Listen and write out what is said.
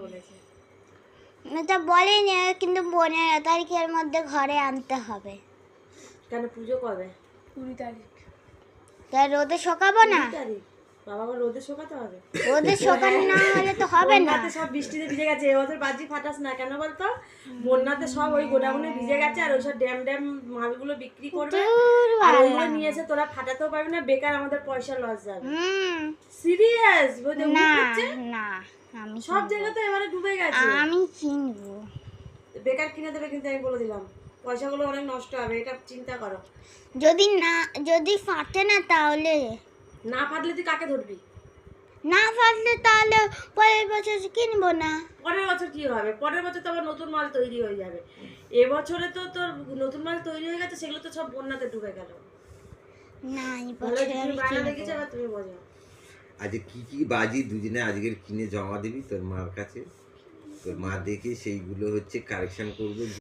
বলেছে এটা বলেনি, কিন্তু 15 তারিখের মধ্যে ঘরে আনতে হবে। কেন পুজো কবে? 20 তারিখ। তাই রোদে শোকাবো না? 20 তারিখ? বাবা আবার রোদে শোকাতে হবে? রোদে শোকানো না হলে তো হবে না। বন্যাতে সব বৃষ্টিতে ভিজে গেছে, এবছর বাজি ফাটাস না কেন বলতো? বন্যাতে সব ওই গোডাউনে ভিজে গেছে, আর ওইসব ড্যাম মালগুলো বিক্রি করবে, আর ওইগুলো নিয়ে এসে তোরা ফাটাতেও পারবি না, বেকার আমাদের পয়সা লস যাবে। সিরিয়াস বলতে না হচ্ছে না, আমি সব জায়গা তো এবারে ডুবে গেছে। আমি কিনবো। বেকার কিনে দেবে কিন্তু, আমি বলে দিলাম পয়সাগুলো অনেক নষ্ট হবে, এটা চিন্তা করো। যদি ফাটে না তাহলে, না ফাটলে তুই কাকে ধরবি? না ফাটলে তাহলে পরের বছর কিনবো না। পরের বছর কি হবে? পরের বছর তো আবার নতুন মাল তৈরি হয়ে যাবে। এবছরে তো তোর নতুন মাল তৈরি হয়ে গেছে, সেগুলো তো সব বন্যাতে ডুবে গেল। না, এই ভালো বছর তুমি আমি বায়না কিনবো। দেখেছো, এবার তুমি বোঝো। আজকে কি বাজি দুজনে আজকের কিনে জমা দিবি তোর মার কাছে, তোর মা দেখে সেইগুলো হচ্ছে কারেকশন করবে।